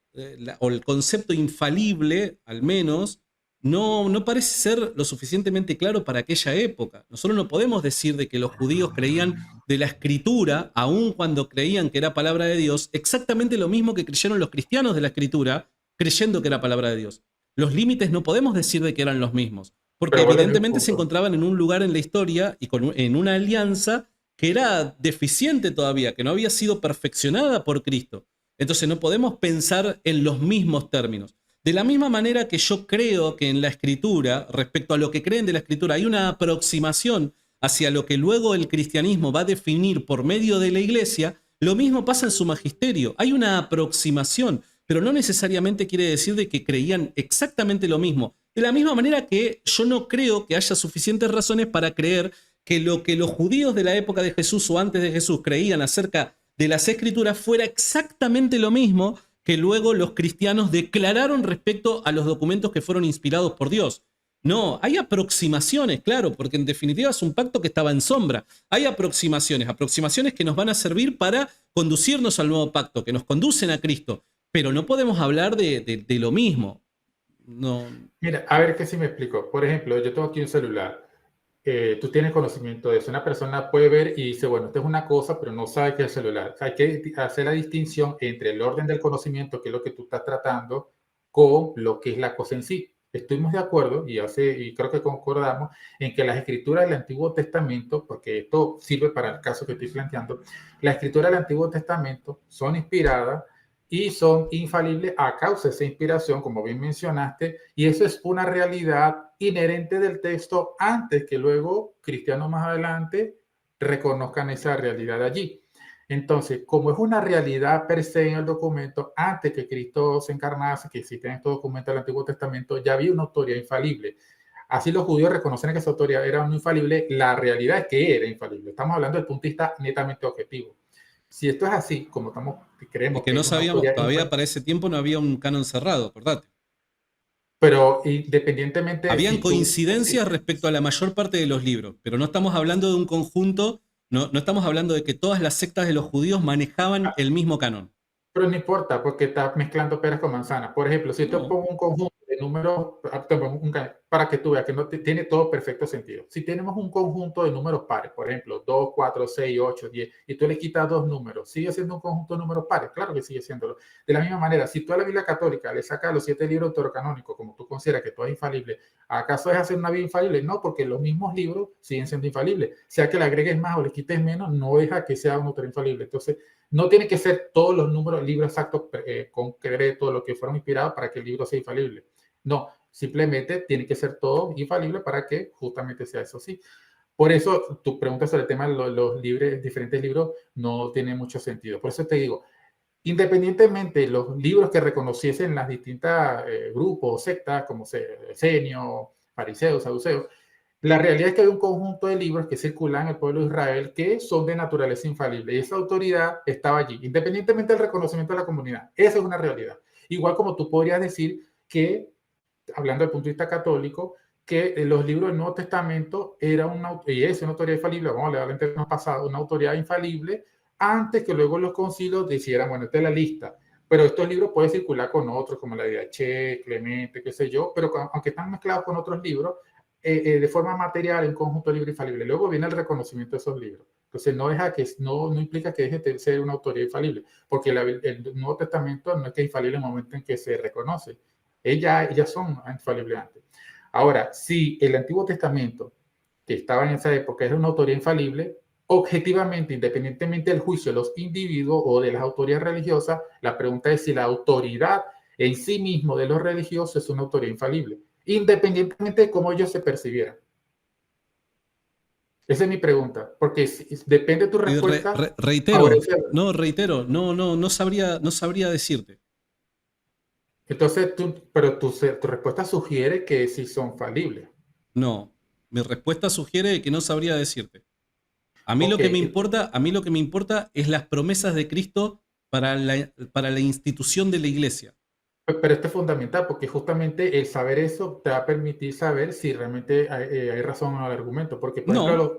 o el concepto infalible, al menos, no parece ser lo suficientemente claro para aquella época. Nosotros no podemos decir de que los judíos creían de la escritura, aun cuando creían que era palabra de Dios, exactamente lo mismo que creyeron los cristianos de la escritura, creyendo que era palabra de Dios. Los límites no podemos decir de que eran los mismos, porque Pero vuelve al mismo evidentemente se punto. encontraban en un lugar en la historia y en una alianza que era deficiente todavía, que no había sido perfeccionada por Cristo. Entonces no podemos pensar en los mismos términos. De la misma manera que yo creo que en la escritura, respecto a lo que creen de la escritura, hay una aproximación hacia lo que luego el cristianismo va a definir por medio de la iglesia, lo mismo pasa en su magisterio. Hay una aproximación, pero no necesariamente quiere decir de que creían exactamente lo mismo. De la misma manera que yo no creo que haya suficientes razones para creer que lo que los judíos de la época de Jesús o antes de Jesús creían acerca de las escrituras fuera exactamente lo mismo que luego los cristianos declararon respecto a los documentos que fueron inspirados por Dios. No, hay aproximaciones, claro, porque en definitiva es un pacto que estaba en sombra. Hay aproximaciones que nos van a servir para conducirnos al nuevo pacto, que nos conducen a Cristo, pero no podemos hablar de lo mismo. No. Mira, a ver que si me explico. Por ejemplo, yo tengo aquí un celular. Tú tienes conocimiento de eso. Una persona puede ver y dice, bueno, esto es una cosa, pero no sabe qué es el celular. Hay que hacer la distinción entre el orden del conocimiento, que es lo que tú estás tratando, con lo que es la cosa en sí. Estuvimos de acuerdo y creo que concordamos en que las escrituras del Antiguo Testamento, porque esto sirve para el caso que estoy planteando, las escrituras del Antiguo Testamento son inspiradas y son infalibles a causa de esa inspiración, como bien mencionaste, y eso es una realidad inherente del texto antes que luego cristianos más adelante reconozcan esa realidad allí. Entonces, como es una realidad per se en el documento, antes que Cristo se encarnase, que existen estos documentos del Antiguo Testamento, ya había una autoridad infalible. Así los judíos reconocen que esa autoridad era no infalible, la realidad es que era infalible. Estamos hablando del punto de vista netamente objetivo. Si esto es así, como creemos Es que no es una sabíamos, autoridad todavía para ese tiempo no había un canon cerrado, acordate. pero independientemente de Habían si tú... coincidencias respecto a la mayor parte de los libros, pero no estamos hablando de un conjunto, no estamos hablando de que todas las sectas de los judíos manejaban el mismo canon. Pero no importa, porque estás mezclando peras con manzanas. Por ejemplo, si te No. pongo un conjunto de números, para que tú veas que no tiene todo perfecto sentido. Si tenemos un conjunto de números pares, por ejemplo, 2, 4, 6, 8, 10, y tú le quitas dos números, ¿sigue siendo un conjunto de números pares? Claro que sigue siéndolo. De la misma manera, si tú a la Biblia católica le sacas los 7 libros deuterocanónicos, como tú consideras que todo es infalible, ¿acaso es hacer una Biblia infalible? No, porque los mismos libros siguen siendo infalibles. Sea que le agregues más o le quites menos, no deja que sea un autor infalible. Entonces, no tiene que ser todos los números, libros exactos, concretos, lo que fueron inspirados para que el libro sea infalible. No, simplemente tiene que ser todo infalible para que justamente sea eso así. Por eso tu pregunta sobre el tema de los diferentes libros no tiene mucho sentido. Por eso te digo, independientemente de los libros que reconociesen las distintas grupos, sectas, como Senio, fariseos, saduceos, la realidad es que hay un conjunto de libros que circulan en el pueblo de Israel que son de naturaleza infalible y esa autoridad estaba allí, independientemente del reconocimiento de la comunidad. Esa es una realidad. Igual como tú podrías decir que, hablando del punto de vista católico, que los libros del Nuevo Testamento y es una autoridad infalible, vamos a leer el término pasado, una autoridad infalible, antes que luego los concilios dijeran, bueno, esta es la lista. Pero estos libros pueden circular con otros, como la de Che, Clemente, qué sé yo, pero aunque están mezclados con otros libros, de forma material en conjunto libre infalible. Luego viene el reconocimiento de esos libros. Entonces no implica que deje de ser una autoridad infalible, porque el Nuevo Testamento no es que es infalible en el momento en que se reconoce. Ellas son infalibles antes. Ahora, si el Antiguo Testamento, que estaba en esa época, era una autoridad infalible, objetivamente, independientemente del juicio de los individuos o de las autoridades religiosas, la pregunta es si la autoridad en sí mismo de los religiosos es una autoridad infalible, independientemente de cómo ellos se percibieran. Esa es mi pregunta, porque depende de tu respuesta. Reitero, no sabría decirte. Entonces, pero tu respuesta sugiere que sí son falibles. No, mi respuesta sugiere que no sabría decirte. A mí lo que me importa es las promesas de Cristo para la institución de la iglesia. Pero esto es fundamental porque justamente el saber eso te va a permitir saber si realmente hay razón en el argumento. Porque, por ejemplo,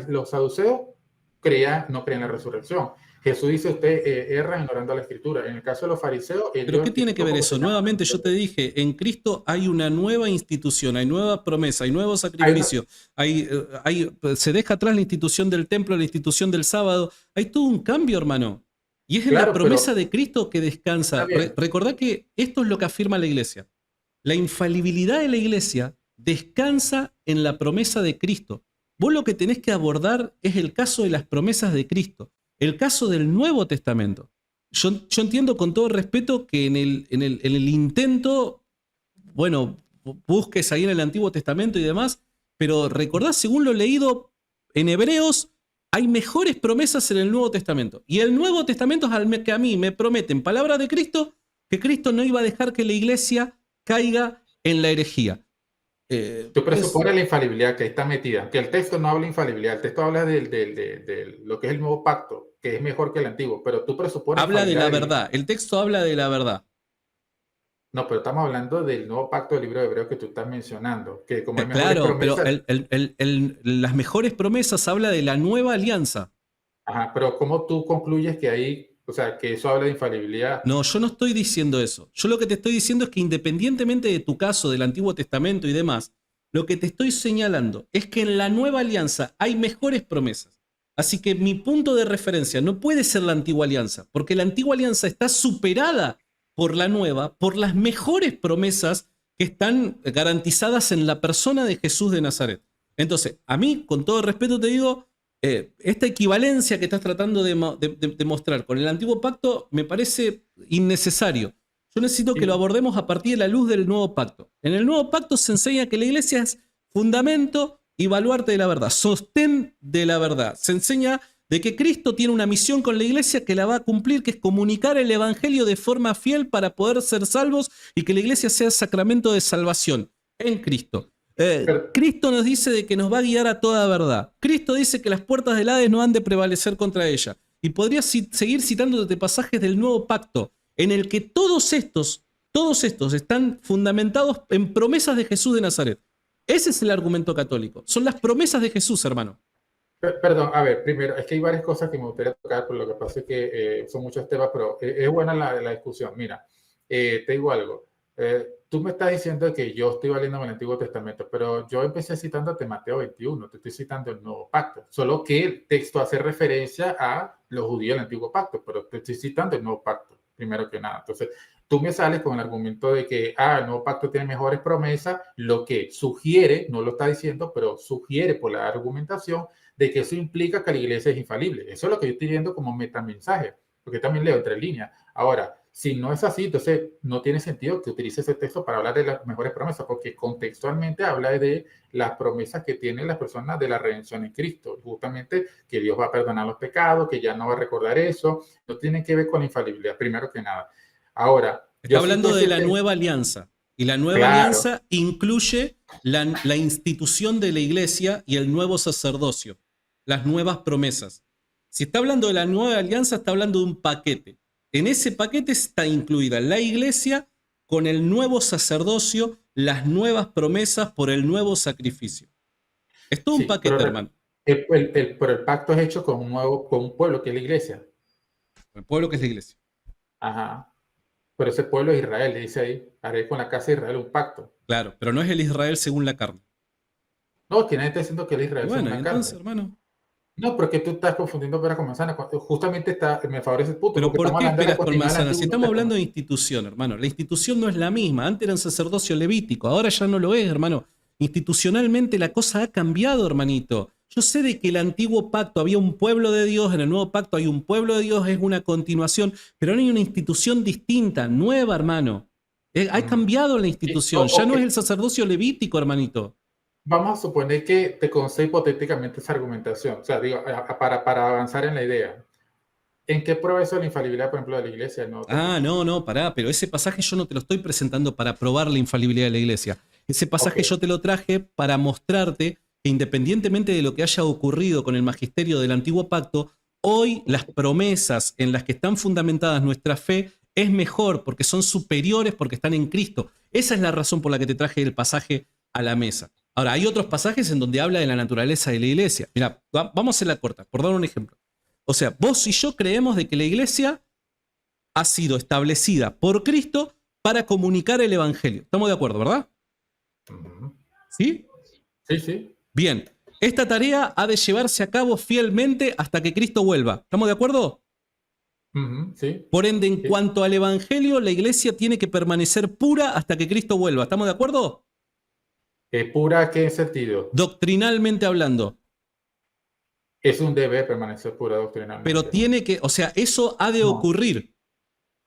los saduceos no creen en la resurrección. Jesús dice, usted erra ignorando la escritura. En el caso de los fariseos... ¿Pero qué tiene que ver eso? Nuevamente yo te dije, en Cristo hay una nueva institución, hay nueva promesa, hay nuevo sacrificio, se deja atrás la institución del templo, la institución del sábado. Hay todo un cambio, hermano. Y es en la promesa de Cristo que descansa. Recordá que esto es lo que afirma la iglesia. La infalibilidad de la iglesia descansa en la promesa de Cristo. Vos lo que tenés que abordar es el caso de las promesas de Cristo, el caso del Nuevo Testamento. Yo entiendo con todo respeto que en el intento, bueno, busques ahí en el Antiguo Testamento y demás, pero recordá, según lo leído en Hebreos, hay mejores promesas en el Nuevo Testamento. Y el Nuevo Testamento es al que a mí me prometen palabras de Cristo, que Cristo no iba a dejar que la iglesia caiga en la herejía. Tú presupones la infalibilidad que está metida, que el texto no habla de infalibilidad, el texto habla de lo que es el nuevo pacto, que es mejor que el antiguo, pero tú presupones habla de la infalibilidad. verdad, el texto habla de la verdad. No, pero estamos hablando del nuevo pacto del libro de Hebreos que tú estás mencionando, que como hay mejores Claro, pero promesas. las mejores promesas habla de la nueva alianza. Ajá, pero ¿cómo tú concluyes que ahí, o sea, que eso habla de infalibilidad? No, yo no estoy diciendo eso. Yo lo que te estoy diciendo es que independientemente de tu caso, del Antiguo Testamento y demás, lo que te estoy señalando es que en la nueva alianza hay mejores promesas. Así que mi punto de referencia no puede ser la antigua alianza, porque la antigua alianza está superada por la nueva, por las mejores promesas que están garantizadas en la persona de Jesús de Nazaret. Entonces, a mí, con todo respeto, te digo, esta equivalencia que estás tratando de mostrar con el antiguo pacto me parece innecesario. Yo necesito que lo abordemos a partir de la luz del nuevo pacto. En el nuevo pacto se enseña que la iglesia es fundamento y baluarte de la verdad, sostén de la verdad. Se enseña de que Cristo tiene una misión con la iglesia que la va a cumplir, que es comunicar el evangelio de forma fiel para poder ser salvos y que la iglesia sea sacramento de salvación en Cristo. Cristo nos dice de que nos va a guiar a toda verdad. Cristo dice que las puertas del Hades no han de prevalecer contra ella. Y podría seguir citándote pasajes del nuevo pacto en el que todos estos están fundamentados en promesas de Jesús de Nazaret. Ese es el argumento católico. Son las promesas de Jesús, hermano. Perdón, a ver, primero, es que hay varias cosas que me gustaría tocar, pero lo que pasa es que son muchos temas, pero es buena la discusión. Mira, te digo algo. Tú me estás diciendo que yo estoy valiendo en el Antiguo Testamento, pero yo empecé citándote Mateo 21, te estoy citando el Nuevo Pacto, solo que el texto hace referencia a los judíos del Antiguo Pacto, pero te estoy citando el Nuevo Pacto, primero que nada. Entonces, tú me sales con el argumento de que el Nuevo Pacto tiene mejores promesas, lo que sugiere, no lo está diciendo, pero sugiere por la argumentación de que eso implica que la iglesia es infalible. Eso es lo que yo estoy viendo como metamensaje, porque también leo entre líneas. Ahora, si no es así, entonces no tiene sentido que utilice ese texto para hablar de las mejores promesas, porque contextualmente habla de las promesas que tienen las personas de la redención en Cristo. Justamente que Dios va a perdonar los pecados, que ya no va a recordar eso. No tiene que ver con la infalibilidad, primero que nada. Ahora, está hablando de la nueva alianza. Y la nueva alianza incluye la institución de la iglesia y el nuevo sacerdocio, las nuevas promesas. Si está hablando de la nueva alianza, está hablando de un paquete. En ese paquete está incluida la iglesia con el nuevo sacerdocio, las nuevas promesas por el nuevo sacrificio. Es todo un paquete, hermano. Pero el pacto es hecho con un pueblo que es la iglesia. El pueblo que es la iglesia. Ajá. Pero ese pueblo es Israel, dice ahí, haré con la casa de Israel un pacto. Claro, pero no es el Israel según la carne. No, que nadie está diciendo que el Israel Bueno, según la entonces, carne. hermano. No, porque tú estás confundiendo peras con manzanas. Justamente me favorece el punto. Pero ¿por qué peras con manzanas? Si estamos hablando de institución, hermano. La institución no es la misma. Antes era un sacerdocio levítico, ahora ya no lo es, hermano. Institucionalmente la cosa ha cambiado, hermanito. Yo sé de que el antiguo pacto había un pueblo de Dios, en el nuevo pacto hay un pueblo de Dios, es una continuación, pero no hay una institución distinta, nueva, hermano. Ha cambiado la institución, ya no es el sacerdocio levítico, hermanito. Vamos a suponer que te concede hipotéticamente esa argumentación, o sea, digo, para avanzar en la idea. ¿En qué prueba eso la infalibilidad, por ejemplo, de la iglesia? No, pará, pero ese pasaje yo no te lo estoy presentando para probar la infalibilidad de la iglesia. Ese pasaje yo te lo traje para mostrarte que independientemente de lo que haya ocurrido con el magisterio del antiguo pacto, hoy las promesas en las que están fundamentadas nuestra fe es mejor porque son superiores porque están en Cristo. Esa es la razón por la que te traje el pasaje a la mesa. Ahora, hay otros pasajes en donde habla de la naturaleza de la iglesia. Mira, vamos a hacerla corta, por dar un ejemplo. O sea, vos y yo creemos de que la iglesia ha sido establecida por Cristo para comunicar el evangelio. ¿Estamos de acuerdo, verdad? ¿Sí? Sí, sí. Bien. Esta tarea ha de llevarse a cabo fielmente hasta que Cristo vuelva. ¿Estamos de acuerdo? Sí. Por ende, en cuanto al evangelio, la iglesia tiene que permanecer pura hasta que Cristo vuelva. ¿Estamos de acuerdo? ¿Pura qué sentido? Doctrinalmente hablando. Es un deber permanecer pura doctrinalmente. Pero tiene que, o sea, eso ha de ocurrir.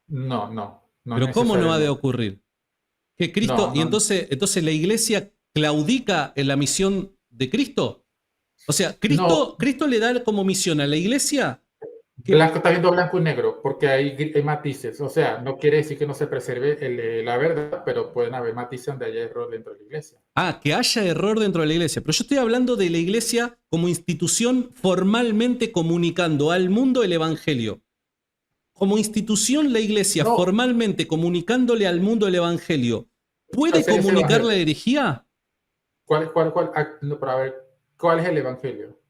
No. Pero ¿cómo no ha de ocurrir? Que Cristo, y entonces la iglesia claudica en la misión de Cristo. O sea, No, Cristo le da como misión a la iglesia que... blanco está viendo blanco y negro, porque hay matices. O sea, no quiere decir que no se preserve la verdad, pero pueden haber matices donde haya error dentro de la iglesia. Que haya error dentro de la iglesia. Pero yo estoy hablando de la iglesia como institución formalmente comunicando al mundo el evangelio. Como institución, la iglesia No, formalmente comunicándole al mundo el evangelio, ¿cuál ¿puede sería ese comunicar la evangelio? herejía? No, pero a ver, ¿cuál es el evangelio?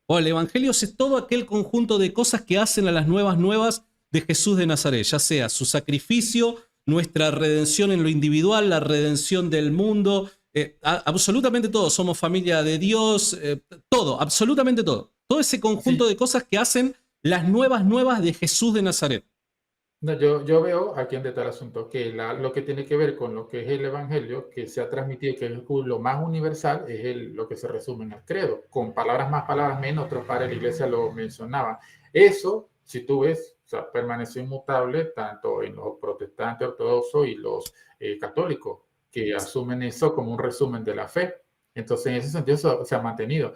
O el evangelio es todo aquel conjunto de cosas que hacen a las nuevas de Jesús de Nazaret, ya sea su sacrificio, nuestra redención en lo individual, la redención del mundo, absolutamente todo. Somos familia de Dios, todo, absolutamente todo. Todo ese conjunto Sí, de cosas que hacen las nuevas de Jesús de Nazaret. no, yo veo aquí en está el asunto, que lo que tiene que ver con lo que es el evangelio, que se ha transmitido, que es lo más universal, es lo que se resume en el credo, con palabras más, palabras menos, otros padres de la iglesia lo mencionaban. Eso, si tú ves, o sea, permaneció inmutable tanto en los protestantes ortodoxos y los católicos, que asumen eso como un resumen de la fe. Entonces, en ese sentido, se ha mantenido.